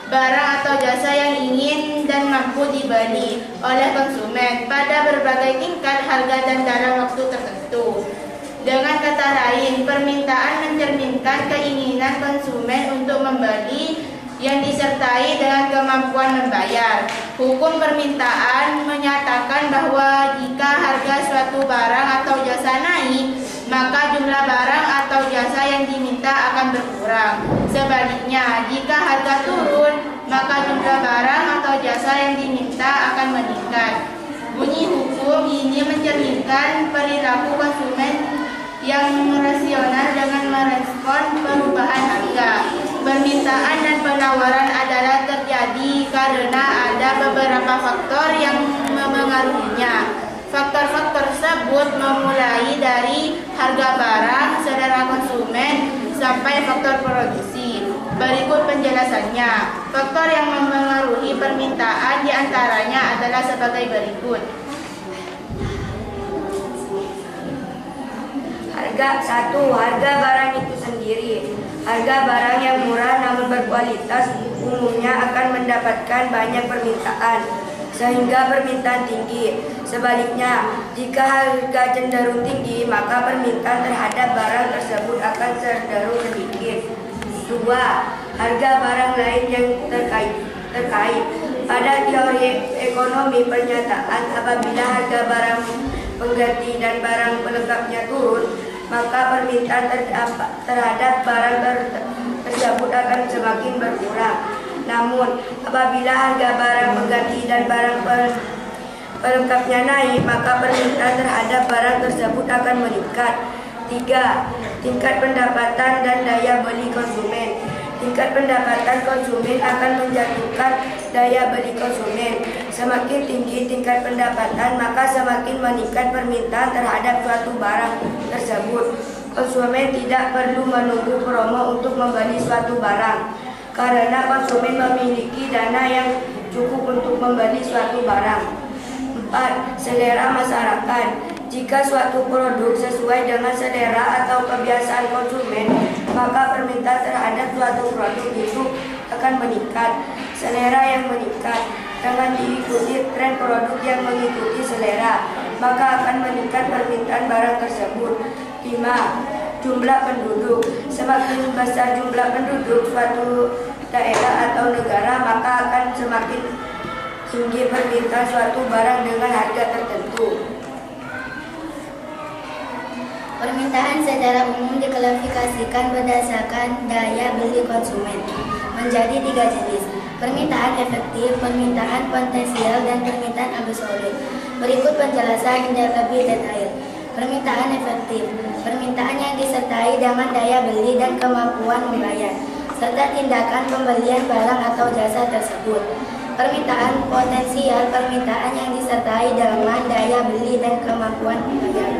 barang atau jasa yang ingin dan mampu dibeli oleh konsumen pada berbagai tingkat harga dan dalam waktu tertentu. Dengan kata lain, permintaan mencerminkan keinginan konsumen untuk membeli yang disertai dengan kemampuan membayar. Hukum permintaan menyatakan bahwa jika harga suatu barang atau jasa naik, maka jumlah barang atau jasa yang diminta akan berkurang. Sebaliknya, jika harga turun, maka jumlah barang atau jasa yang diminta akan meningkat. Bunyi hukum ini mencerminkan perilaku konsumen yang rasional dengan merespon perubahan harga. Permintaan dan penawaran adalah terjadi karena ada beberapa faktor yang memengaruhinya. Faktor-faktor tersebut memulai dari harga barang, selera konsumen, sampai faktor produksi. Berikut penjelasannya. Faktor yang memengaruhi permintaan diantaranya adalah sebagai berikut. Harga barang itu sendiri. Harga barang yang murah namun berkualitas umumnya akan mendapatkan banyak permintaan, sehingga permintaan tinggi. Sebaliknya, jika harga cenderung tinggi, maka permintaan terhadap barang tersebut akan cenderung sedikit. 2. Harga barang lain yang terkait. Pada teori ekonomi pernyataan, apabila harga barang pengganti dan barang pelengkapnya turun, maka permintaan terhadap barang tersebut akan semakin berkurang. Namun, apabila harga barang pengganti dan barang pelengkapnya naik, maka permintaan terhadap barang tersebut akan meningkat. 3. Tingkat pendapatan dan daya beli konsumen. Tingkat pendapatan konsumen akan menjatuhkan daya beli konsumen. Semakin tinggi tingkat pendapatan, maka semakin meningkat permintaan terhadap suatu barang tersebut. Konsumen tidak perlu menunggu promo untuk membeli suatu barang, karena konsumen memiliki dana yang cukup untuk membeli suatu barang. 4. Selera masyarakat. Jika suatu produk sesuai dengan selera atau kebiasaan konsumen, maka permintaan terhadap suatu produk itu akan meningkat. Selera yang meningkat dengan diikuti tren produk yang mengikuti selera, maka akan meningkat permintaan barang tersebut. 5. Jumlah penduduk. Semakin besar jumlah penduduk suatu daerah atau negara, maka akan semakin tinggi permintaan suatu barang dengan harga tertentu. Permintaan secara umum diklasifikasikan berdasarkan daya beli konsumen menjadi 3 jenis: permintaan efektif, permintaan potensial, dan permintaan absolut. Berikut penjelasan yang lebih detail. Permintaan efektif, permintaan yang disertai dengan daya beli dan kemampuan membayar, serta tindakan pembelian barang atau jasa tersebut. Permintaan potensial, permintaan yang disertai dengan daya beli dan kemampuan membayar,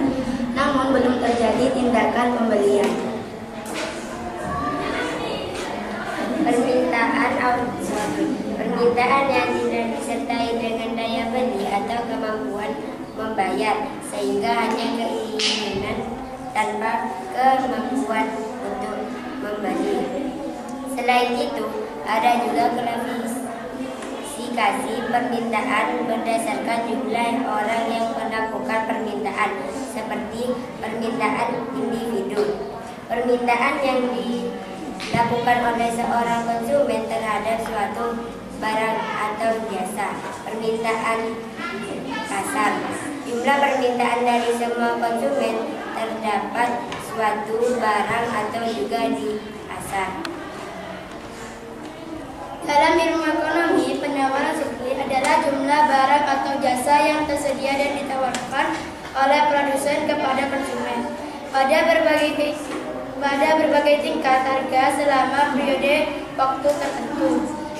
namun belum terjadi tindakan pembelian. Permintaan absolut, permintaan yang tidak disertai dengan daya beli atau kemampuan membayar, sehingga hanya keinginan tanpa kemampuan untuk membeli. Selain itu, ada juga klasifikasi permintaan berdasarkan jumlah orang yang melakukan permintaan, seperti permintaan individu. Permintaan yang dilakukan oleh seorang konsumen terhadap suatu barang atau jasa. Permintaan pasar. Jumlah permintaan dari semua konsumen terdapat suatu barang atau juga di pasar. Dalam ilmu ekonomi, penawaran supply adalah jumlah barang atau jasa yang tersedia dan ditawarkan oleh produsen kepada konsumen pada berbagai tingkat harga selama periode waktu tertentu.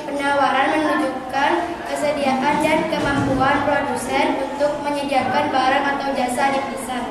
Penawaran menunjukkan kesediaan dan kemampuan produsen untuk menyediakan barang atau jasa di pasar.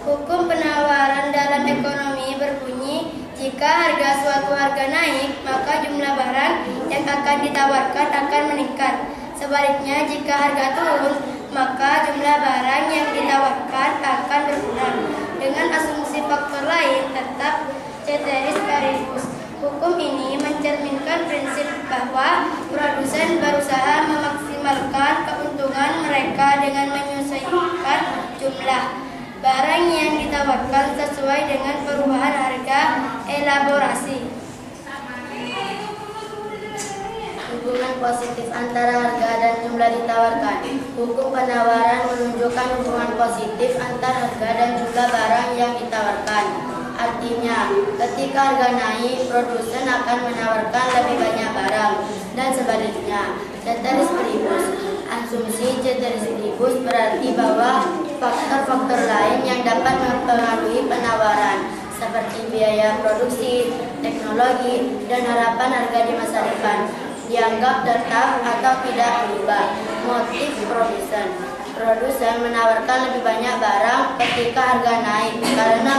Hukum penawaran dalam ekonomi berbunyi, jika harga suatu harga naik, maka jumlah barang yang akan ditawarkan akan meningkat. Sebaliknya, jika harga turun, maka jumlah barang yang ditawarkan akan berkurang. Dengan asumsi faktor lain tetap ceteris paribus, Hukum ini mencerminkan prinsip bahwa produsen berusaha memaksimalkan keuntungan mereka dengan menyesuaikan jumlah barang yang ditawarkan sesuai dengan perubahan harga elaborasi. Hubungan positif antara harga dan jumlah ditawarkan. Hukum penawaran menunjukkan hubungan positif antara harga dan jumlah barang yang ditawarkan. Artinya, ketika harga naik, produsen akan menawarkan lebih banyak barang, dan sebaliknya. Ceteris paribus. Asumsi ceteris paribus berarti bahwa faktor-faktor lain yang dapat mempengaruhi penawaran, seperti biaya produksi, teknologi, dan harapan harga di masa depan, dianggap tetap atau tidak berubah. Motif produsen. Produsen menawarkan lebih banyak barang ketika harga naik karena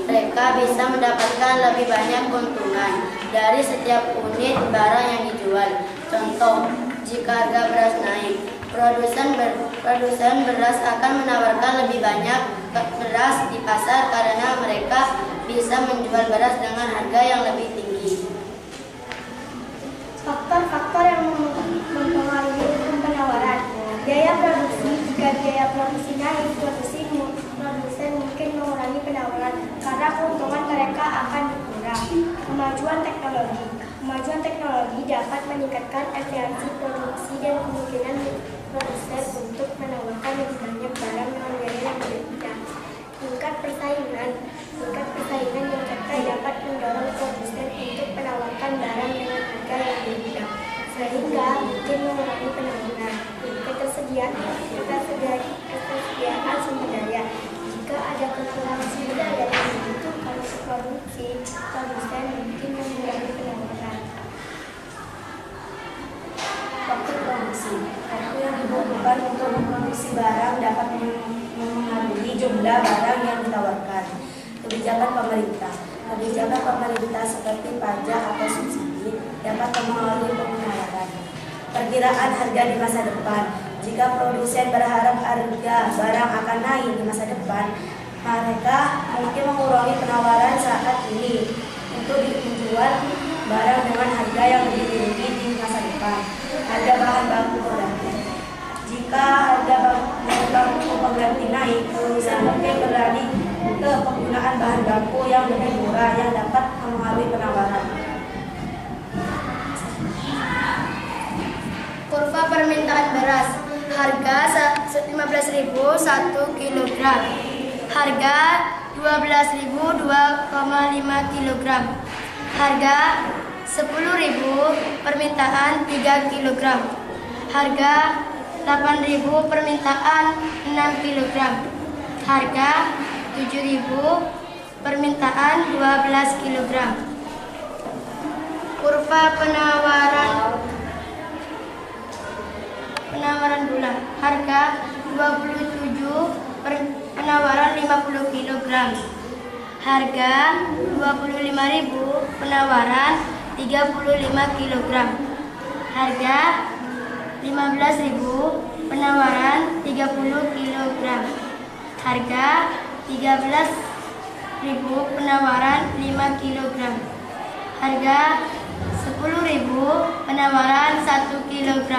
mereka bisa mendapatkan lebih banyak keuntungan dari setiap unit barang yang dijual. Contoh, jika harga beras naik, produsen beras akan menawarkan lebih banyak beras di pasar karena mereka bisa menjual beras dengan harga yang lebih tinggi. Faktor-faktor yang mempengaruhi hukum penawaran. Biaya produksi. Jika biaya produksi naik, produsen mungkin mengurangi penawaran karena keuntungan mereka akan berkurang. Kemajuan teknologi. Kemajuan teknologi dapat meningkatkan efisiensi produksi dan kemungkinan produsen untuk menawarkan lebih banyak barang dengan biaya yang berbeda. Tingkat persaingan. Tingkat persaingan yang terkait dapat mendorong produsen untuk menawarkan barang dengan harga yang berbeda, sehingga mungkin mengurangi penawaran. Ketersediaan sumber daya. Jika ada kekurangan sumber daya yang dibutuhkan untuk produksi, produsen mungkin mengurangi penawaran. Waktu produksi. Waktu yang dibutuhkan untuk memproduksi barang dapat memengaruhi jumlah barang yang ditawarkan. Kebijakan pemerintah. Kebijakan pemerintah seperti pajak atau subsidi dapat mempengaruhi penawaran. Perkiraan harga di masa depan. Jika produsen berharap harga barang akan naik di masa depan, mereka mungkin mengurangi penawaran saat ini untuk menjual barang dengan harga yang lebih tinggi di masa depan. Harga bahan baku pengganti. Jika harga bahan baku pengganti naik, produsen mungkin beralih ke penggunaan bahan baku yang lebih murah yang dapat mempengaruhi penawaran. Kurva permintaan beras. Harga 15.000 1 kg. Harga 12.000 2,5 kg. Harga 10.000 permintaan 3 kg. Harga 8.000 permintaan 6 kg. Harga 7.000 permintaan 12 kg. Kurva penawaran bulan. Harga 27 penawaran 50 kg. Harga 25.000 penawaran 35 kg. Harga 15.000 penawaran 30 kg. Harga 13.000 penawaran 5 kg. Harga 10.000 penawaran 1 kg.